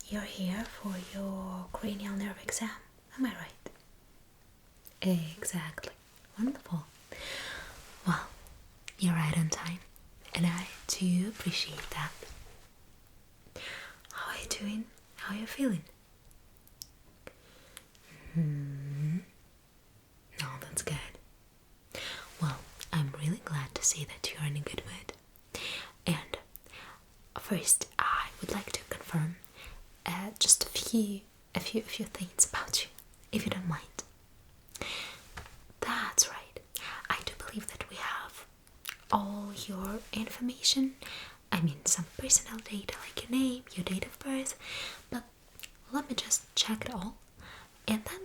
you're here for your cranial nerve exam, am I right? Exactly. Wonderful. Well, you're right on time, and I do appreciate that. How are you doing? How are you feeling? No, that's good. Well, I'm really glad to see that you're in a good mood. And first, I would like to confirm just a few things about you, if you don't mind. That's right. I do believe that we have all your information. I mean, some personal data like your name, your date of birth, but let me just check it all, and then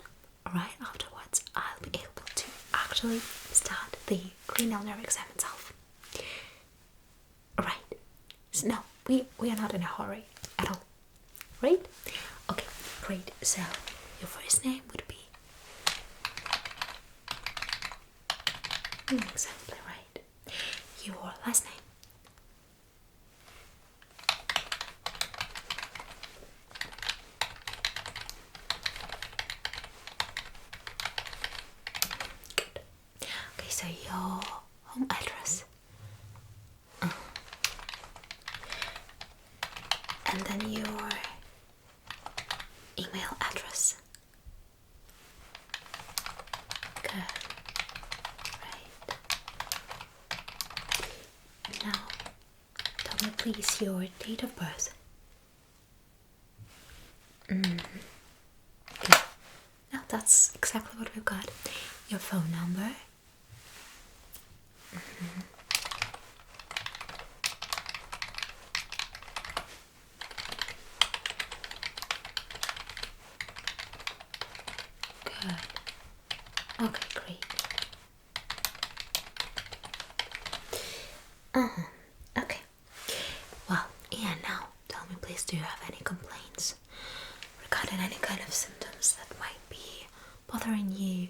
right afterwards I'll be able to actually start the cranial nerve exam itself. Right. So, no, we are not in a hurry at all. Right? Okay, great. So your first name would be exactly right. Your last name. Good. Okay, so your home address. And then your email address. Good. Right. Now, tell me please your date of birth. Good. Now that's exactly what we've got. Your phone number. Good. Okay, great. Okay. Well, and now tell me please, do you have any complaints regarding any kind of symptoms that might be bothering you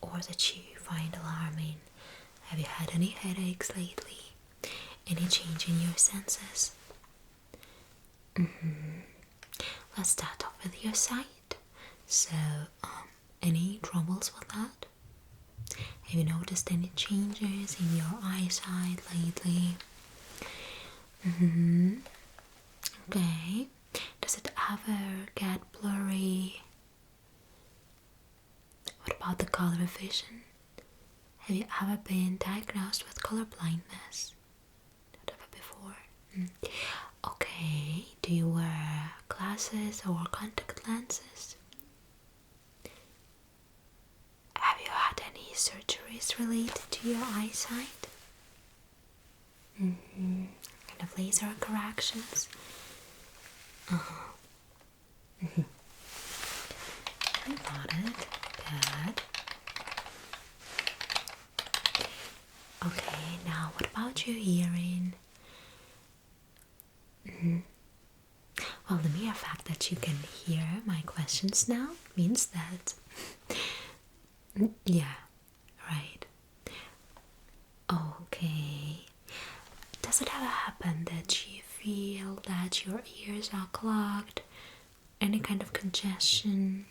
or that you find alarming? Have you had any headaches lately? Any change in your senses? Let's start off with your sight. So, any troubles with that? Have you noticed any changes in your eyesight lately? Okay. Does it ever get blurry? What about the color vision? Have you ever been diagnosed with color blindness? Not ever before? Okay. Do you wear glasses or contact lenses? Have you had any surgeries related to your eyesight? Kind of laser corrections? Got it. Good. Okay, now what about your hearing? Well, the mere fact that you can hear my questions now means that yeah, right. Okay. Does it ever happen that you feel that your ears are clogged? Any kind of congestion?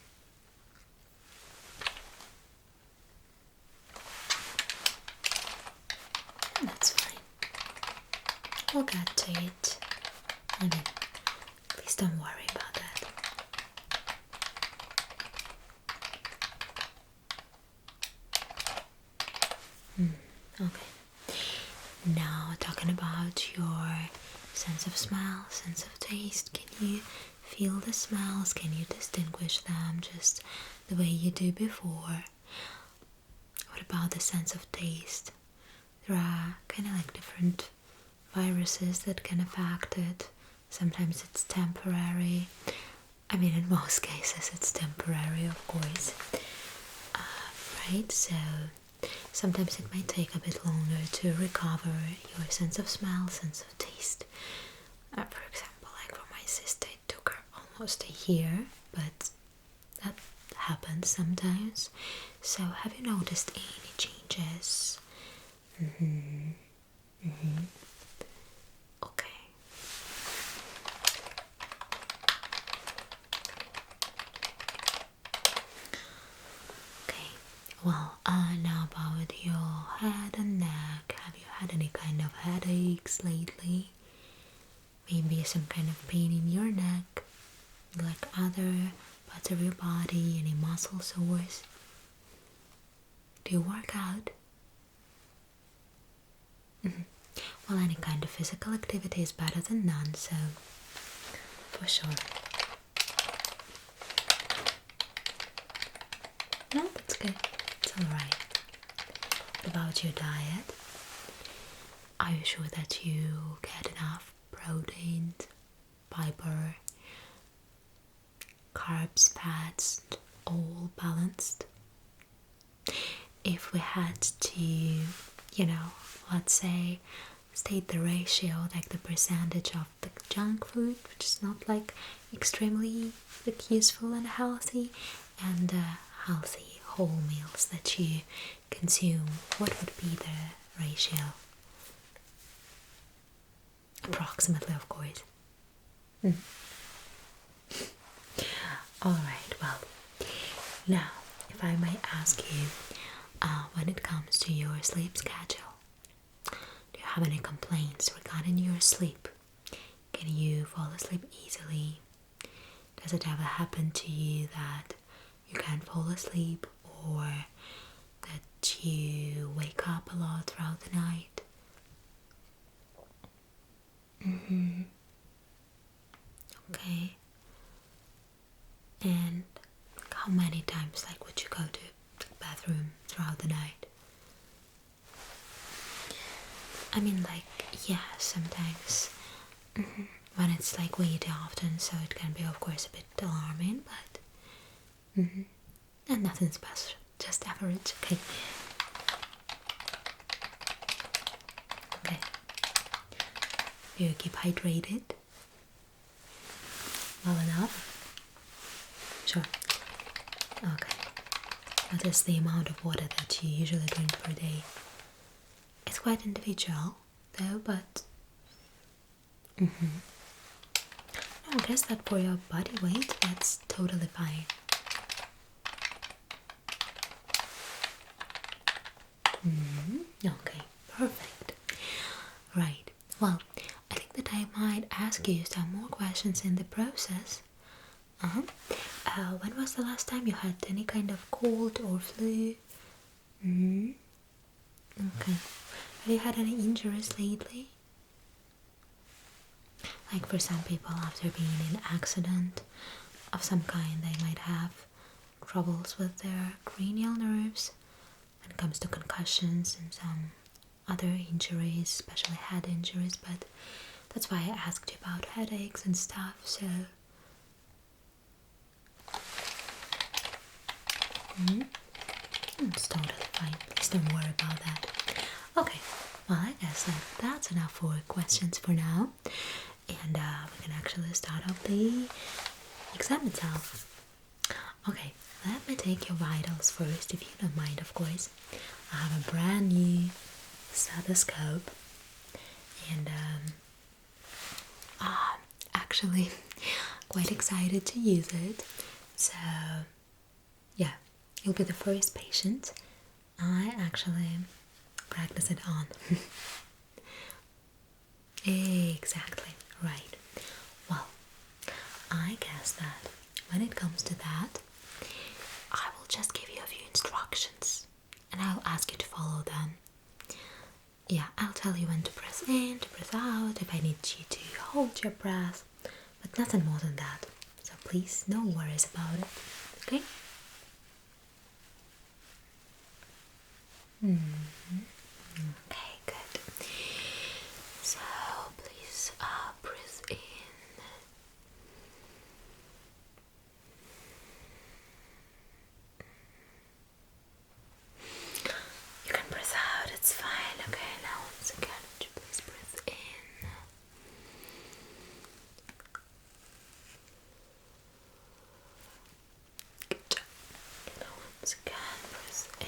That's fine. We'll get to it. I mean, please don't worry about that. Okay. Now, talking about your sense of smell, sense of taste, can you feel the smells? Can you distinguish them just the way you do before? What about the sense of taste? There are kind of like different viruses that can affect it. Sometimes it's temporary. I mean, in most cases it's temporary, of course. Right? So sometimes it might take a bit longer to recover your sense of smell, sense of taste. For example, like for my sister, it took her almost a year, but that happens sometimes. So have you noticed any changes? Okay. Well, now about your head and neck. Have you had any kind of headaches lately? Maybe some kind of pain in your neck, like other parts of your body, any muscle sores? Do you work out? Well, any kind of physical activity is better than none, so for sure. No, that's good. It's alright. What about your diet? Are you sure that you get enough protein, fiber, carbs, fats, all balanced? If we had to, let's say, state the ratio, like the percentage of the junk food, which is not like extremely useful and healthy, and healthy whole meals that you consume, what would be the ratio? Approximately, of course. Alright, well, now, if I may ask you, when it comes to your sleep schedule, do you have any complaints regarding your sleep? Can you fall asleep easily? Does it ever happen to you that you can't fall asleep, or that you wake up a lot throughout the night? Okay. And how many times, like, would you go to the bathroom throughout the night? I mean, like, yeah, sometimes when it's like way too often, so it can be, of course, a bit alarming, but and nothing special, just average. Okay. Okay. Do you keep hydrated? Well enough? Sure. Okay. What is the amount of water that you usually drink per day? It's quite individual, though, but no, I guess that for your body weight, that's totally fine. Okay, perfect. Right. Well, I think that I might ask you some more questions in the process. When was the last time you had any kind of cold or flu? Okay. Have you had any injuries lately? Like for some people, after being in an accident of some kind, they might have troubles with their cranial nerves when it comes to concussions and some other injuries, especially head injuries, but that's why I asked you about headaches and stuff, so it's totally fine. Please don't worry about that. Okay, well, I guess that's enough for questions for now, and we can actually start off the exam itself. Okay, let me take your vitals first, if you don't mind, of course. I have a brand new stethoscope, and actually quite excited to use it. So yeah, you'll be the first patient I actually practice it on. Exactly, right. Well, I guess that when it comes to that, I will just give you a few instructions and I'll ask you to follow them. Yeah, I'll tell you when to press in, to press out, if I need you to hold your breath, but nothing more than that. So please, no worries about it, okay? Okay, good. So please breathe in. You can breathe out, it's fine. Okay, now once again, would you please breathe in. Good job. Now once again, breathe in.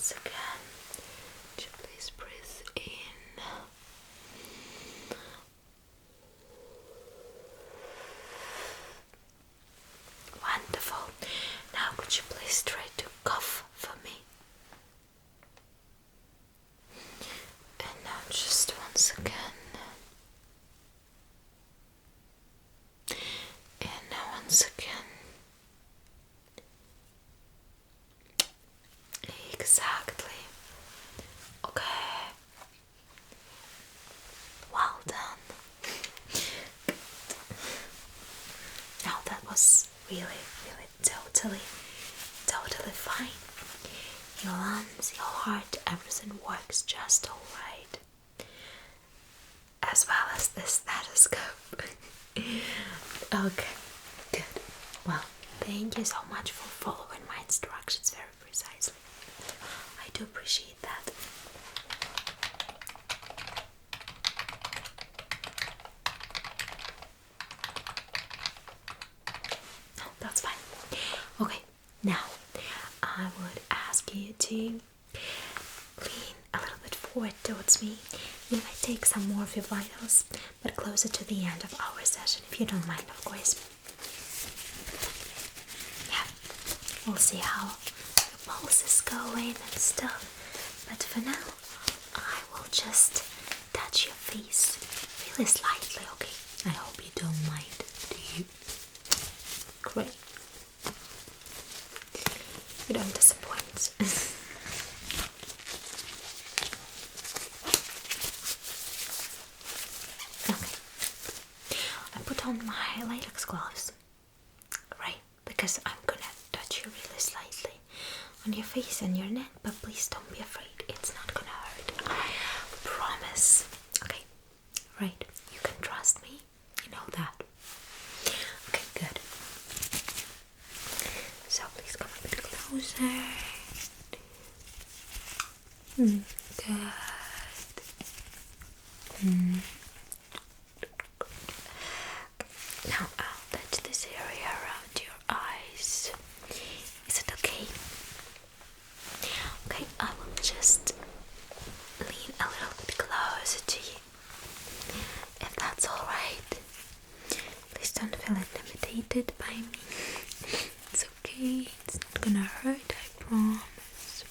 once again. Would you please breathe in? Wonderful. Now could you please try to cough for me? And now just once again. And now once again. Exactly. Okay. Well done. Now that was really totally fine. Your lungs, your heart, everything works just alright. As well as the stethoscope. Okay, good. Well, thank you so much for following my instructions very precisely. I do appreciate that. Oh, that's fine. Okay, now I would ask you to lean a little bit forward towards me. You might take some more of your vitals, but closer to the end of our session, if you don't mind, of course. Yeah, we'll see how your pulse is going and stuff. But for now, I will just touch your face really slightly, okay? I hope you don't mind, do you? Great. You don't disappoint. Okay. I put on my latex gloves, right? Because I'm gonna touch you really slightly on your face and your neck, but please don't be afraid. It's not gonna hurt. I promise. Okay. Right. You can trust me. You know that. Okay, good. So please come a bit closer. Good. Now I'll touch this area around your eyes. Is it okay? Okay, I will just lean a little bit closer to you, if that's alright. Please don't feel intimidated by me. It's okay, it's not gonna hurt, I promise.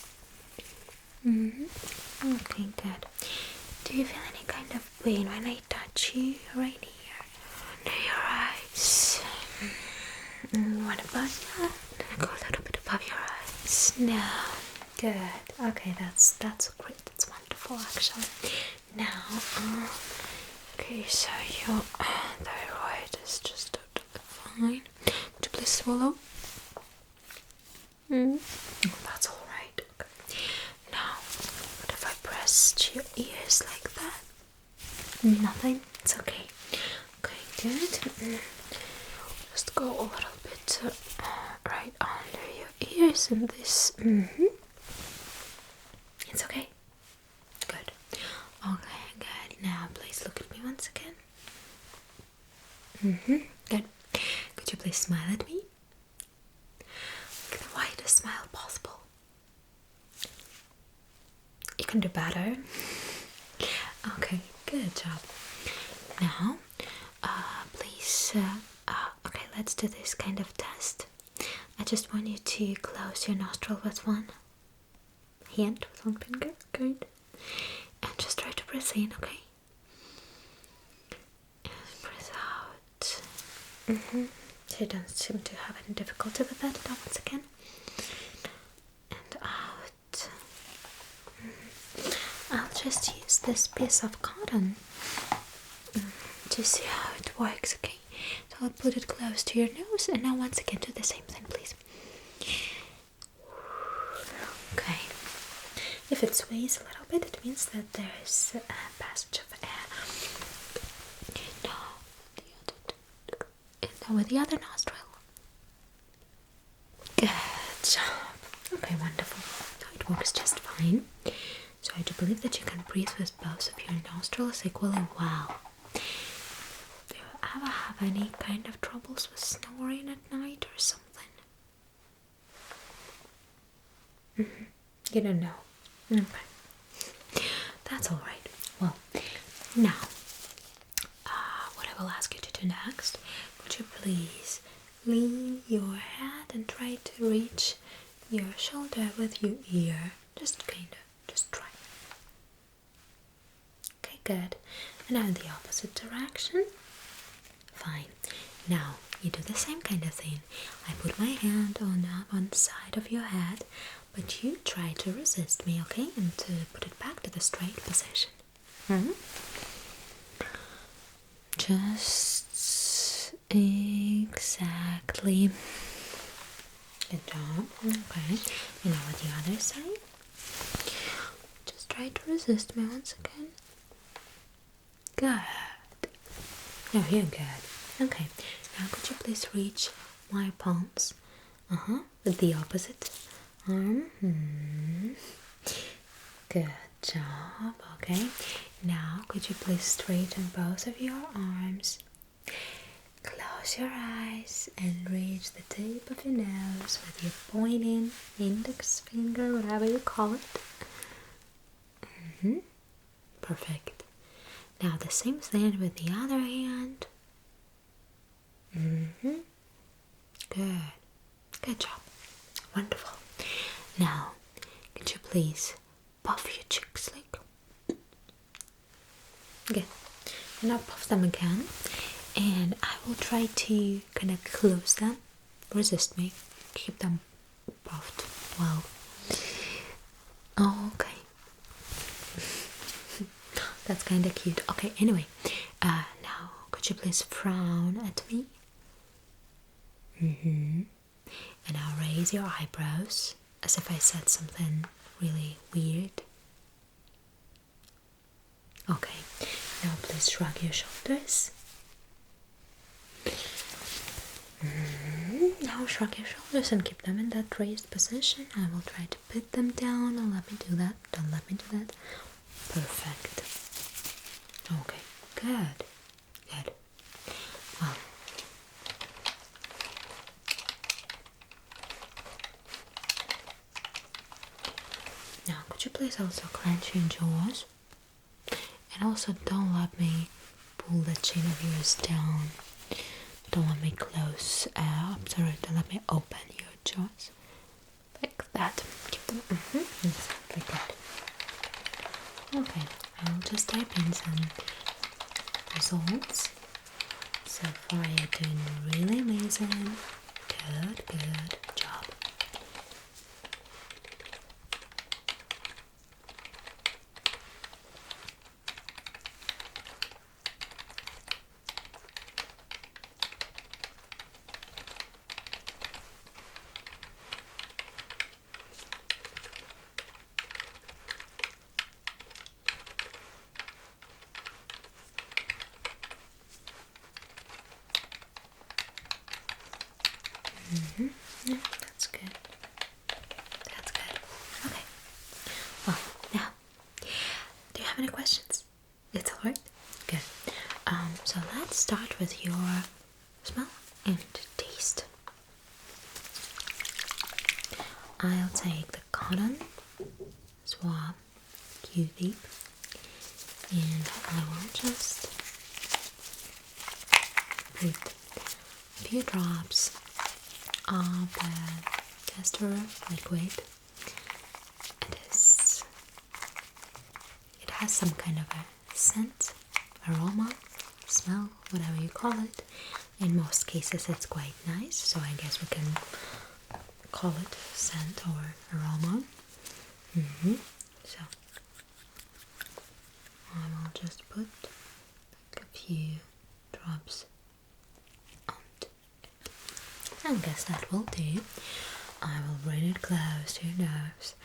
Okay, good. Do you feel any kind of pain when I touch you right here under your eyes? What about that? Go a little bit above your eyes. No. Good. Okay, that's great. That's wonderful, actually. Now, okay, so your thyroid is just totally fine. Would you please swallow? Oh, that's all right. Okay. Now, what if I press your ears like that? Nothing. It's okay. Okay, good. Just go a little bit right under your ears and this. It's okay. Good. Okay, good. Now please look at me once again. Good. Could you please smile at me? Like the widest smile possible. You can do better. Okay, good job. Now, please, okay, let's do this kind of test. I just want you to close your nostril with one hand, with one finger, good. And just try to breathe in, okay? And breathe out. So you don't seem to have any difficulty with that. Now once again. And out. I'll just use this piece of cotton to see how it works, okay? So I'll put it close to your nose, and now once again do the same thing, please. Okay. If it sways a little bit, it means that there is a passage of air. Now with the other nostril. Good job. Okay, wonderful. So it works just fine. So I do believe that you can breathe with both of your nostrils equally well. Do you ever have any kind of troubles with snoring at night or something? You don't know. Okay. That's alright. Well, now, what I will ask you to do next, would you please lean your head and try to reach your shoulder with your ear? Just kind of, just try. Okay, good. And now in the opposite direction. Fine. Now, you do the same kind of thing. I put my hand on one side of your head, but you try to resist me, okay? And to put it back to the straight position. Just exactly. Good job. Okay. And now with the other side. Just try to resist me once again. Good. No, you're good. Okay. Now could you please reach my palms? With the opposite arm. Good job. Okay. Now could you please straighten both of your arms? Close your eyes and reach the tip of your nose with your pointing index finger, whatever you call it. Perfect. Now the same thing with the other hand. Good. Good job. Wonderful. Now, could you please puff your cheeks like? Good. Now puff them again. And I will try to kind of close them. Resist me. Keep them puffed. Well. Okay. That's kind of cute. Okay, anyway. Now, could you please frown at me? And now raise your eyebrows as if I said something really weird. Okay. Now please shrug your shoulders. Now shrug your shoulders and keep them in that raised position. I will try to put them down. Don't let me do that. Don't let me do that. Perfect. Okay, good. Good. Well. Now, could you please also clench your jaws? And also don't let me pull the chin of yours down. Don't let me close up. Sorry, don't let me open your jaws. Like that. Keep them exactly good. Okay, I will just type in some results. So far you're doing really amazing. Good, good job. Yeah, that's good. That's good. Okay. Well, now, do you have any questions? It's alright? Good. So let's start with your smell and taste. I'll take the cotton swab Q-tip and I will just put a few drops of the tester liquid. It has some kind of a scent, aroma, smell, whatever you call it. In most cases it's quite nice, so I guess we can call it scent or aroma. So I will just put like a few drops on it. I guess that will do. I will bring it close to your nose,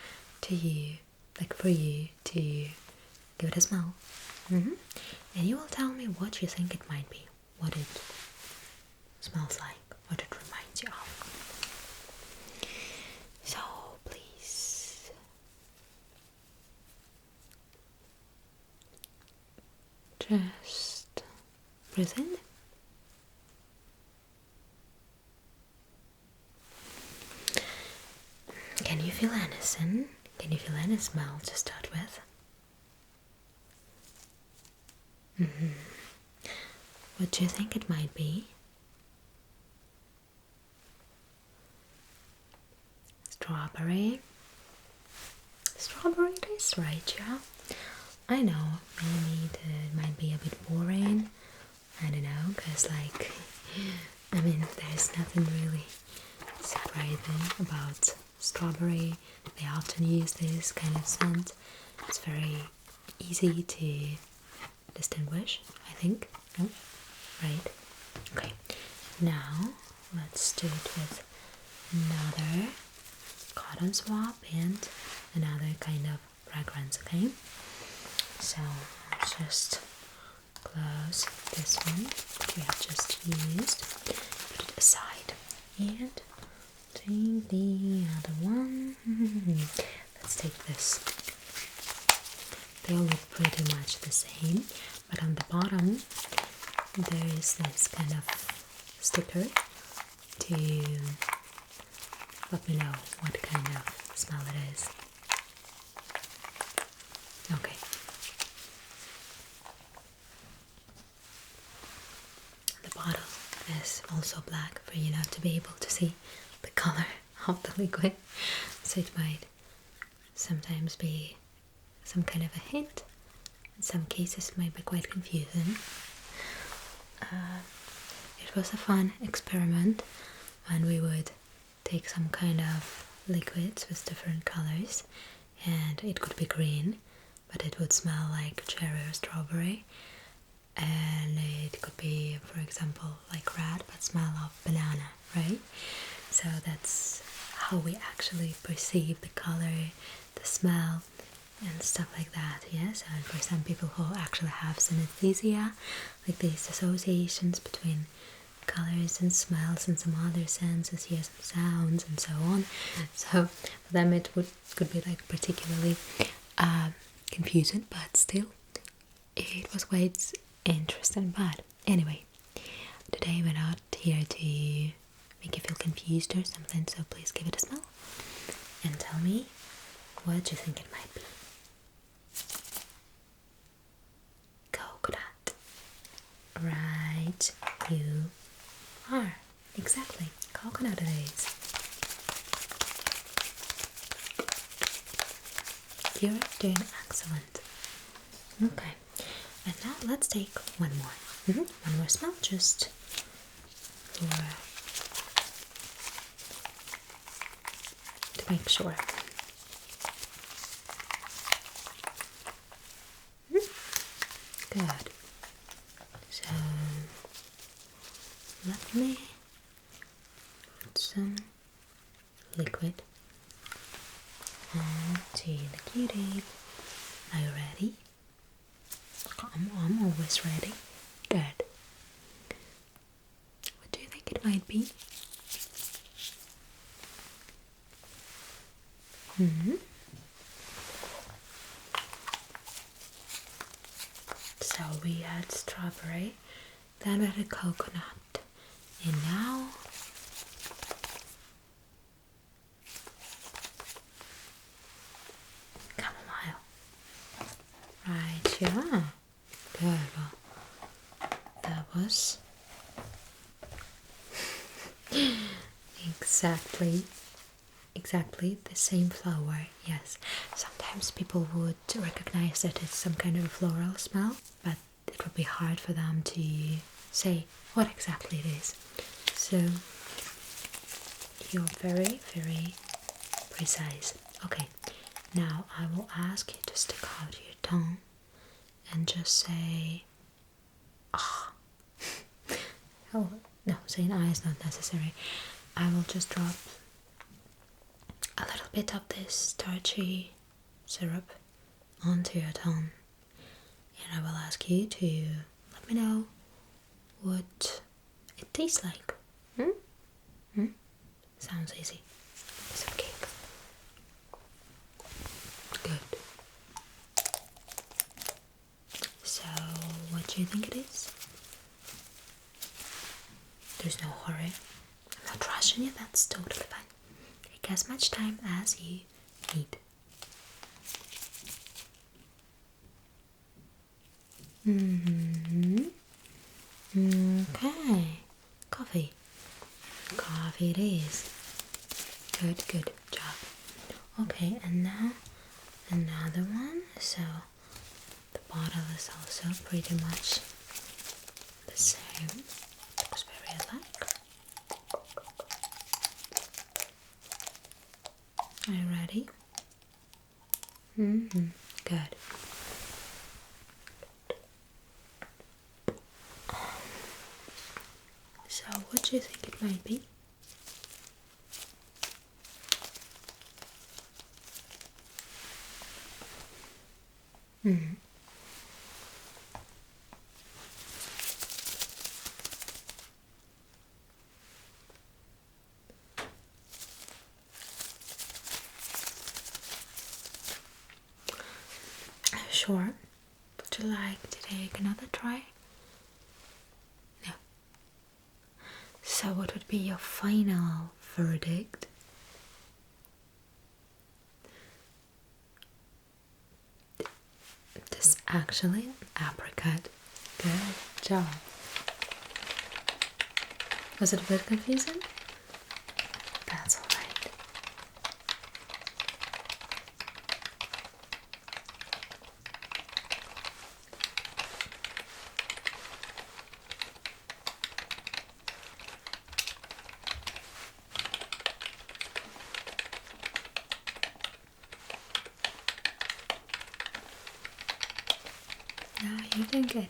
to you, like for you to give it a smell. And you will tell me what you think it might be, what it smells like, what it reminds you of. So please just breathe in. Can you feel anything Can you feel any smell to start with? What do you think it might be? Strawberry. Strawberry, it is right, yeah. I know, maybe it might be a bit boring. I don't know, because like, I mean, there's nothing really surprising about strawberry. They often use this kind of scent. It's very easy to distinguish, I think. No? Right? Okay. Now, let's do it with another cotton swab and another kind of fragrance, okay? So, I'll just close this one we have just used, put it aside, and take the other one. Let's take this. They all look pretty much the same, but on the bottom there is this kind of sticker to let me know what kind of smell it is. Okay. The bottle is also black for you not to be able to see the color of the liquid, so it might sometimes be some kind of a hint. In some cases it might be quite confusing. It was a fun experiment when we would take some kind of liquids with different colors, and it could be green but it would smell like cherry or strawberry, and it could be, for example, like red but smell of banana, right? So that's how we actually perceive the color, the smell and stuff like that. Yes, and for some people who actually have synesthesia, like these associations between colors and smells and some other senses, hear some sounds and so on. So for them it could be like particularly confusing, but still it was quite interesting. But anyway, today we're not here to make you feel confused or something, so please give it a smell and tell me what you think it might be. Coconut. Right, you are. Exactly, coconut it is. You're doing excellent. Okay, and now let's take one more. One more smell, just for to make sure. Good. So let me put some liquid onto the Q-tip. Are you ready? I'm always ready. Good. What do you think it might be? So we had strawberry, then we had a coconut, and now chamomile. Right, yeah. Good. Well, that was exactly the same flower. Yes, sometimes people would recognize that it's some kind of a floral smell, but it would be hard for them to say what exactly it is. So you're very, very precise. Okay, now I will ask you to stick out your tongue and just say ah. Oh no, saying ah is not necessary. I will just drop a little bit of this starchy syrup onto your tongue, and I will ask you to let me know what it tastes like. Sounds easy. Piece of cake. Good. So, what do you think it is? There's no hurry. I'm not rushing you, that's totally fine. Take as much time as you need. Okay. Coffee. Coffee it is. Good job. Okay, and now another one. So the bottle is also pretty much the same. Looks very alike. Are you ready? Good. So what do you think it might be? Sure. Would you like to take another try? No. So what would be your final verdict? This actually apricot. Good job. Was it a bit confusing? That's alright. No, you're doing good.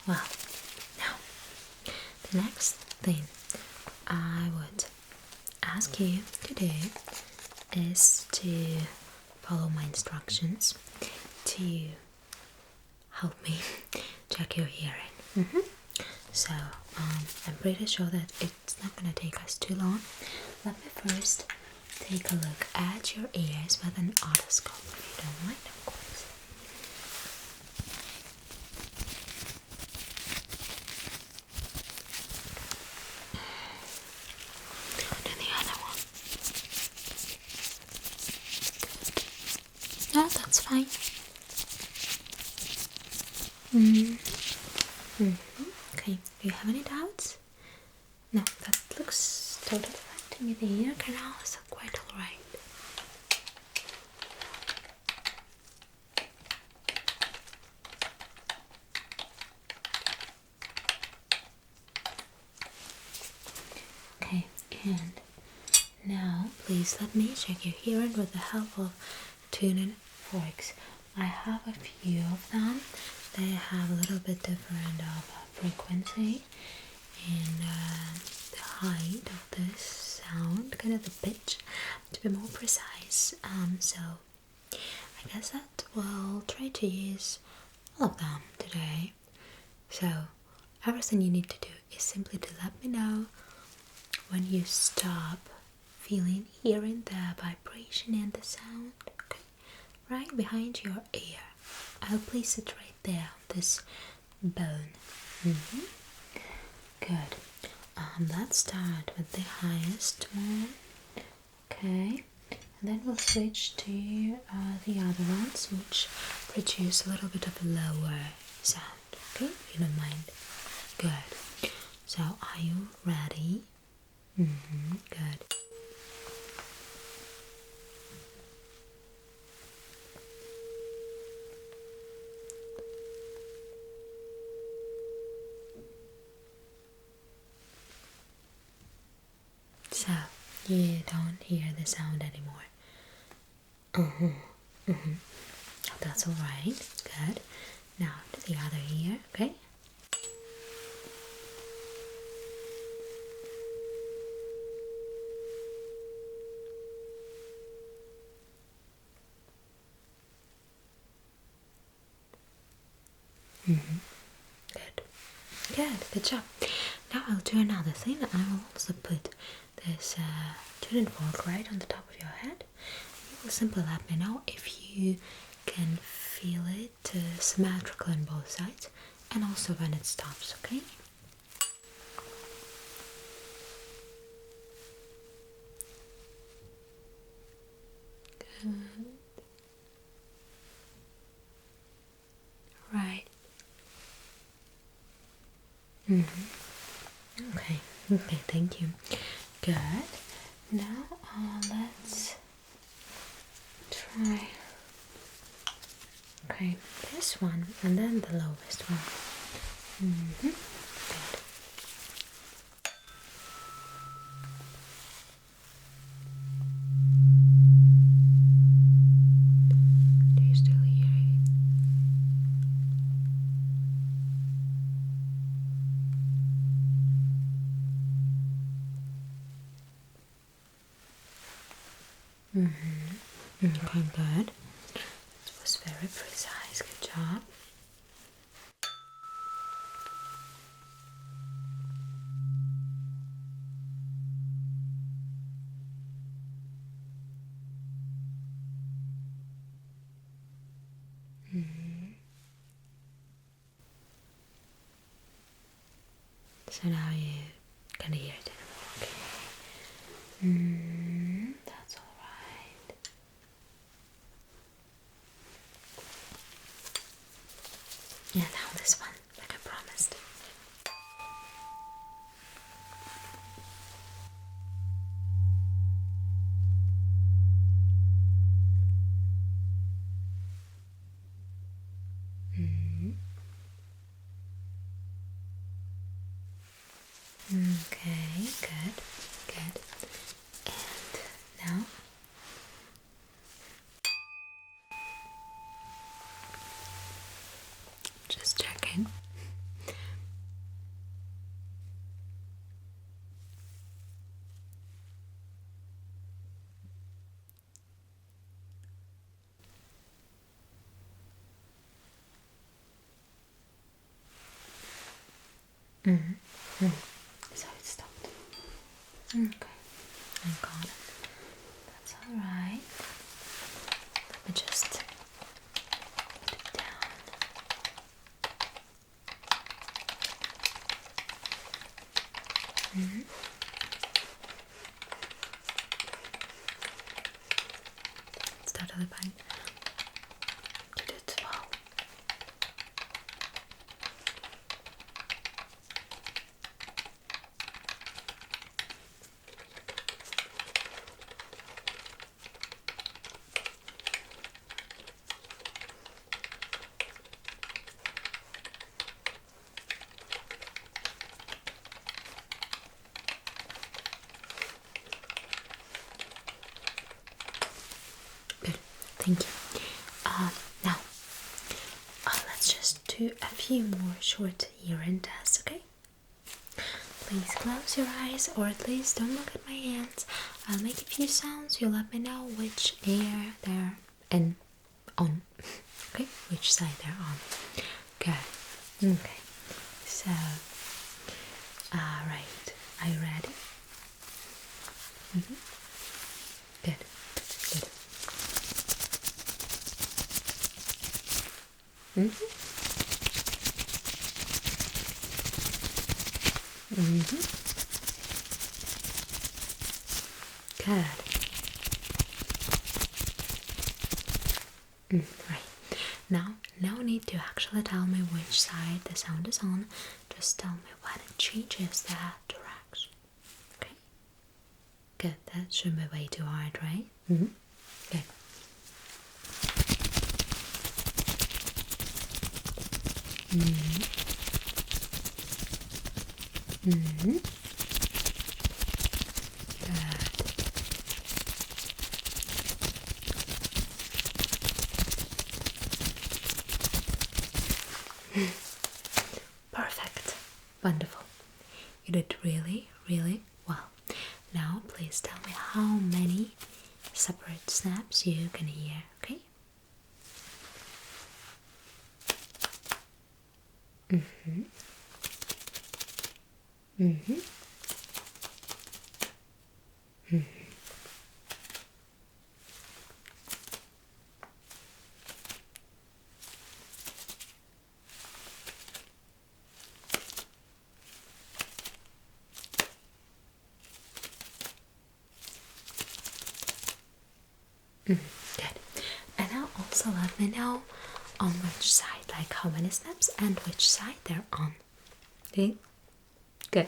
Well, now the next thing I would ask you to do is to follow my instructions to help me check your hearing. So I'm pretty sure that it's not gonna take us too long. Let me first take a look at your ears with an otoscope, if you don't mind, of course. And the other one. Good. No, that's fine. Okay, do you have any doubts? No, that looks totally fine to me. The ear canal is quite alright. Okay, and now please let me check your hearing with the help of tuning forks. I have a few of them. They have a little bit different of frequency and the height of this sound, kind of the pitch, to be more precise. So I guess that we'll try to use all of them today. So everything you need to do is simply to let me know when you stop hearing the vibration and the sound. Okay, right behind your ear. I'll place it right there on this bone. Good. Let's start with the highest one. Okay, and then we'll switch to the other ones, which produce a little bit of a lower sound. Okay, if you don't mind. Good. So, are you ready? Good. So, you don't hear the sound anymore. That's alright. Good. Now to the other ear, okay? Good job. Now I'll do another thing. I will also put this tuning fork right on the top of your head. You will simply let me know if you can feel it symmetrical on both sides, and also when it stops, okay? Good. Right. Okay, okay, thank you. Good. Now let's try. Okay, this one and then the lowest one. Good. Do you still hear it? Okay, good. It was very precise. Good job. So now you can hear it anymore. Okay. That's alright. Yeah, now this one, like I promised. Okay, good, good. And now just checking. So it stopped. Okay, I got it. That's alright. Let me just put it down. It's totally fine. You did well. Good, thank you. Now, let's just do a few more short hearing tests, okay? Please close your eyes, or at least don't look at my hands. I'll make a few sounds. You let me know which ear they're in, on. Okay, which side they're on. Good. Okay. So, right. Are you ready? Good. Good. Good. Right. Now, no need to actually tell me which side the sound is on. Just tell me when it changes that direction. Okay? Good. That shouldn't be way too hard, right? Good. Good. Perfect. Wonderful. You did really, really well. Now, please tell me how many separate snaps you can hear, okay? Good. And now also let me know on which side, like how many steps and which side they're on. Okay? Good.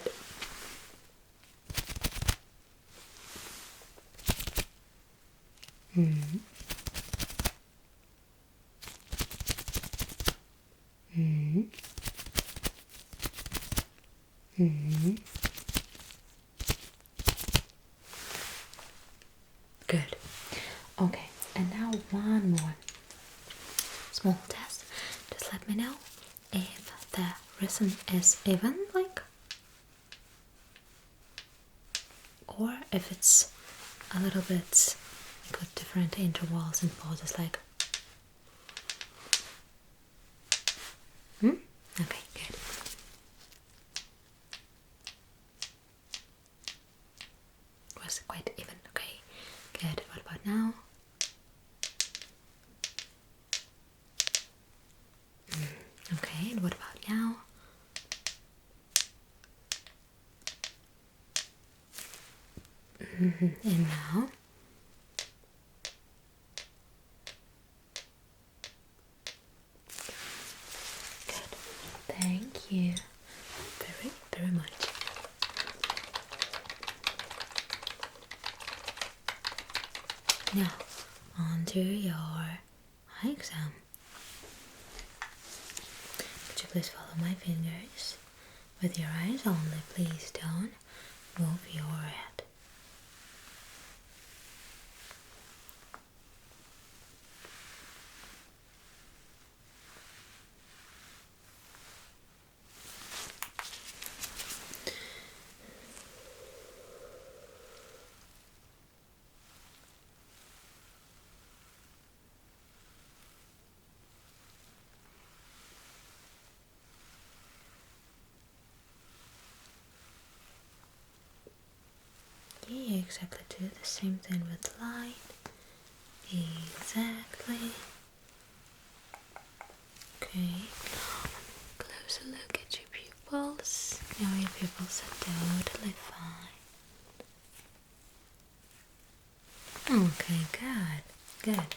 Mm-hmm. Mm-hmm. Mm-hmm. Good. Okay, and now one more small test. Just let me know if the rhythm is even, like, or if it's a little bit with different intervals and pauses, like. Okay, good. Was it quite even? Okay, good. What about now? Okay, and what about now? And now? Good. Thank you very, very much. Now, on to your eye exam. Could you please follow my fingers? With your eyes only, please don't move your head. Yeah, exactly. Do the same thing with light. Exactly. Okay. Closer look at your pupils. Now your pupils are totally fine. Okay, good. Good.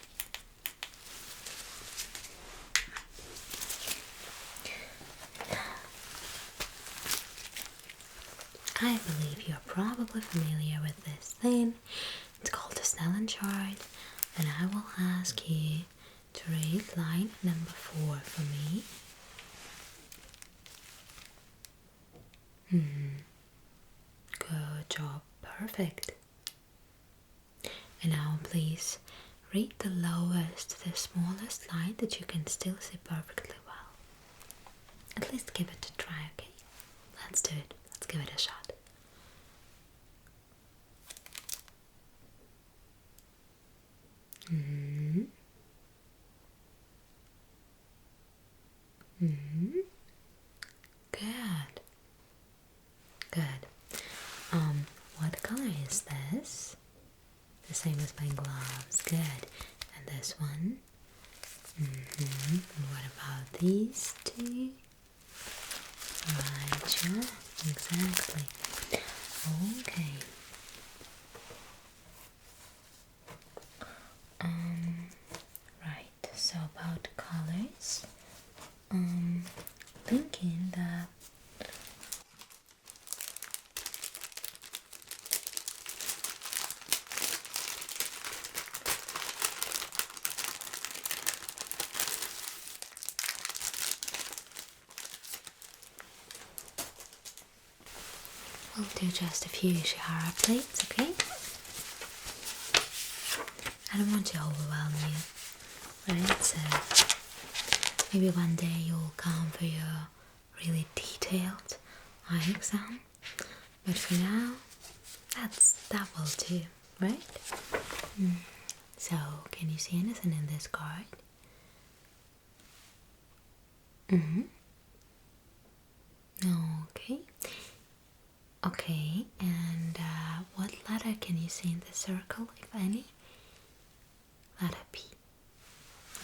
I believe you're probably familiar with this thing. It's called the Snellen chart, and I will ask you to read line number 4 for me. Good job, perfect. And now please read the lowest, the smallest line that you can still see perfectly well. At least give it a try, okay? Let's do it. Let's give it a shot. Good. Good. What color is this? The same as my gloves. Good. And this one? And what about these two? Right, sure. Exactly. Okay. Right. So about colors, thinking that we'll do just a few shara plates, okay? I don't want to overwhelm you, right? So maybe one day you'll come for your really detailed eye exam. But for now, that will do, right? So, can you see anything in this card? Okay. Okay, and what letter can you see in the circle, if any? Letter P.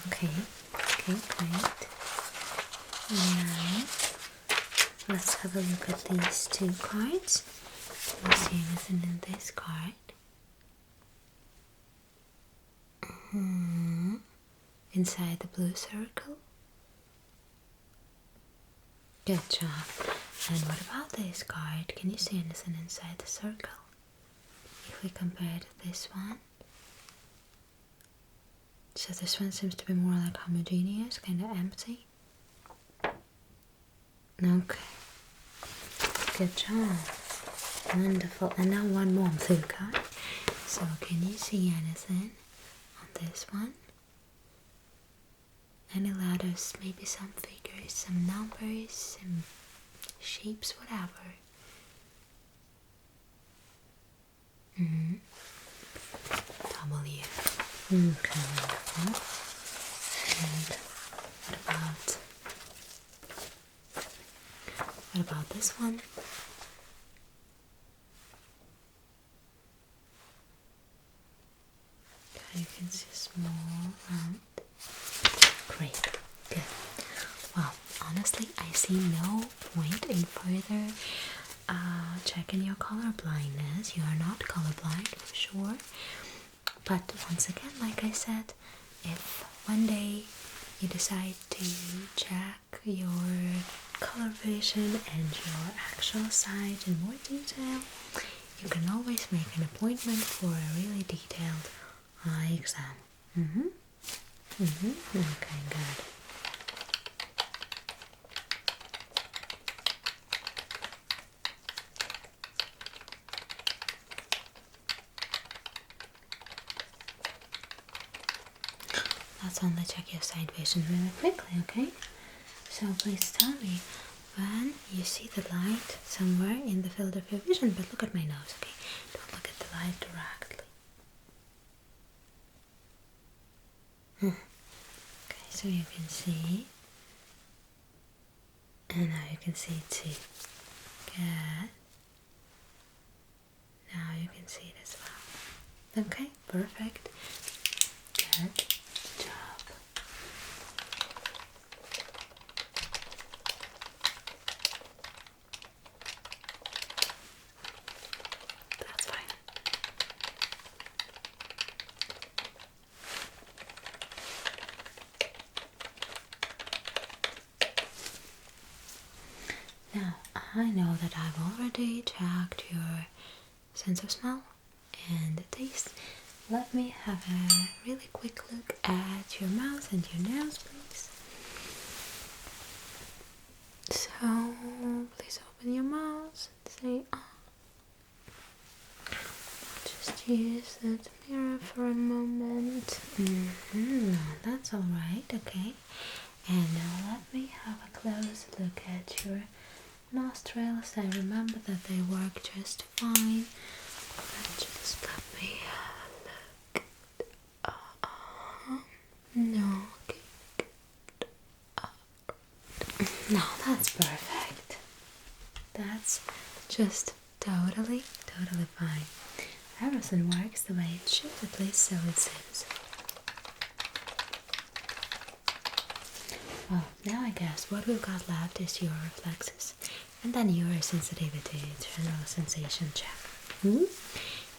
Okay, great. Now, let's have a look at these two cards. Can you see anything in this card? Inside the blue circle. Good job. And what about this card? Can you see anything inside the circle? If we compare to this one. So this one seems to be more like homogeneous, kind of empty. Okay. Good job. Wonderful. And now one more blue card. So can you see anything on this one? Any letters, maybe some figures, some numbers, some shapes, whatever. W. Okay, wonderful. And what about this one? Okay, you can see a small round. Great, good. Well, honestly, I see no point in further checking your color blindness. You are not colorblind for sure. But once again, like I said, if one day you decide to check your color vision and your actual sight in more detail, you can always make an appointment for a really detailed eye exam. Okay, good. Let's only check your sight vision really quickly, okay? So please tell me when you see the light somewhere in the field of your vision, but look at my nose, okay? Don't look at the light directly. Okay, so you can see, and now you can see it too. Good. Now you can see it as well. Okay, perfect. Good job. That's fine. Now, I know that I've already checked your sense of smell and taste. Let me have a really quick look at your mouth and your nose, please. So, please open your mouth and say, ah. Just use that mirror for a moment. No, that's alright, okay. And now let me have a close look at your nostrils. I remember that they work just fine. Just let me have a look. No, okay. No, that's perfect. That's just totally fine. Everything works the way it should, at least so it seems. Well, now I guess what we've got left is your reflexes and then your sensitivity general sensation check.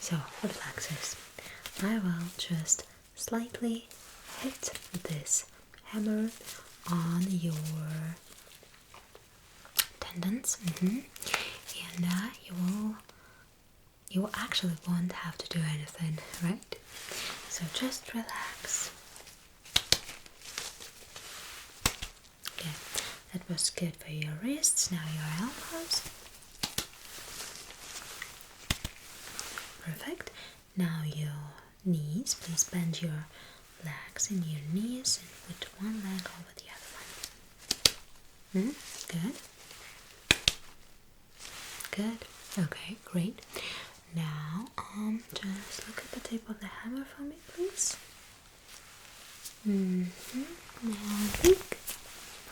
So, reflexes. I will just slightly hit this hammer on your tendons, and you actually won't have to do anything, right? So just relax. Okay, that was good for your wrists. Now your elbows. Perfect. Now your knees. Please bend your legs in your knees and put one leg over the other one. Good. Good. Okay, great. Now, just look at the tip of the hammer for me, please. Now look.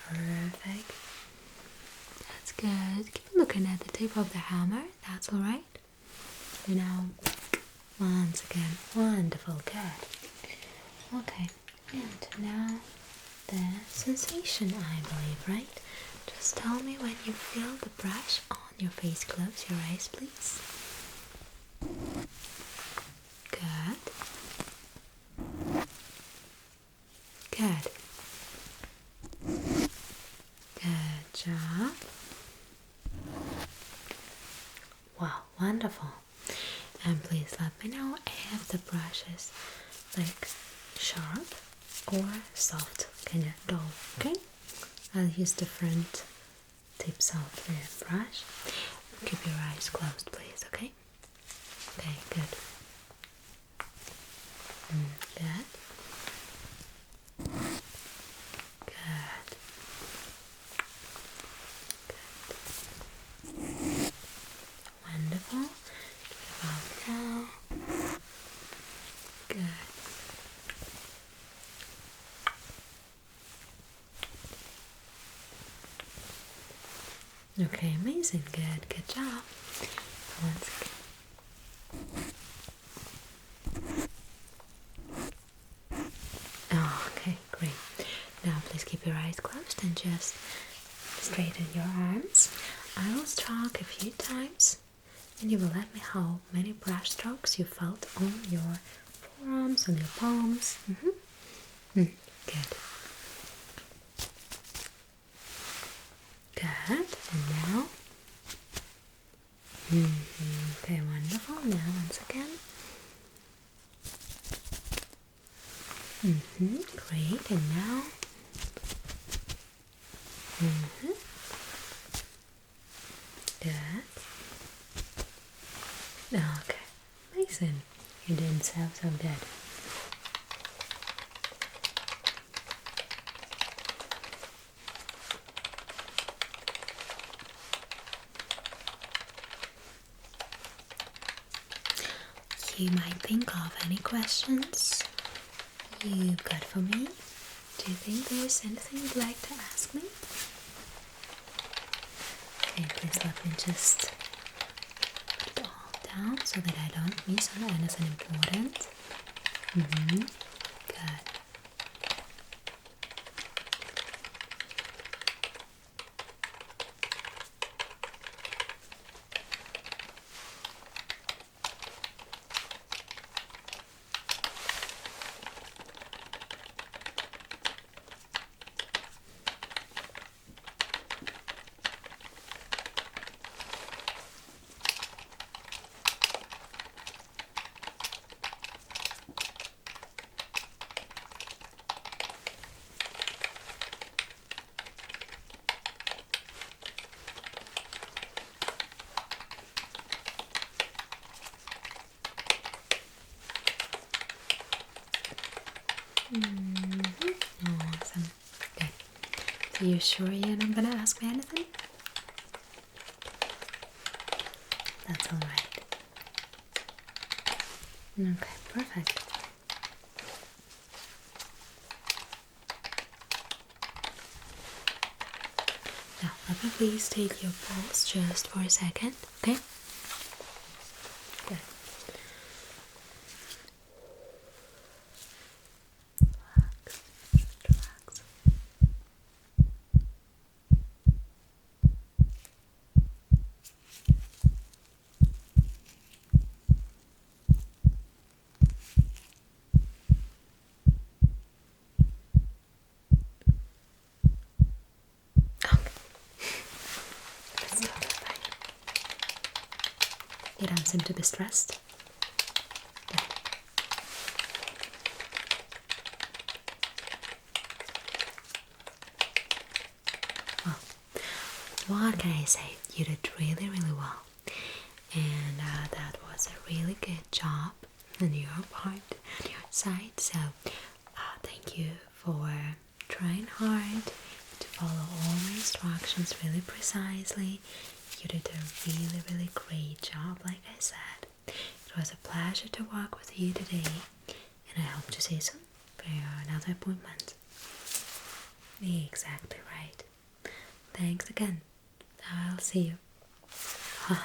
Perfect. That's good. Keep looking at the tip of the hammer. That's alright. Now, once again, wonderful. Good. Okay. And now the sensation, I believe, right? Just tell me when you feel the brush on your face. Close your eyes, please. Good. Good. Good job. Wow, wonderful. And please let me know if the brush is like sharp or soft, kind of dull, okay? I'll use different tips of the brush. Keep your eyes closed, please, okay? Okay, good. Good. Good. Good. Wonderful. About now. Good. Okay, amazing. Good job. Once again. Oh, okay, great. Now please keep your eyes closed and just straighten your arms. I will stroke a few times and you will let me know how many brush strokes you felt on your forearms, on your palms. Good. Good. And now. Okay, wonderful. Now once again. Great. And now. Good. Okay. Amazing. You didn't sound so good. You might think of any questions you got for me. Do you think there's anything you'd like to ask me? Okay, please let me just put it all down so that I don't miss anything important. Good. Awesome. Good. So you're sure you're not gonna ask me anything? That's alright. Okay, perfect. Now, let me please take your pulse just for a second, okay? Good. Relax. That's totally fine. You don't seem to be stressed. Good. Well, what can I say? You did really, really well. And that was a really good job on your part, on your side. So, thank you for trying hard to follow all my instructions really precisely. You did a really, really great job, like I said. It was a pleasure to work with you today, and I hope to see you soon for another appointment. Exactly right. Thanks again. I'll see you. Bye.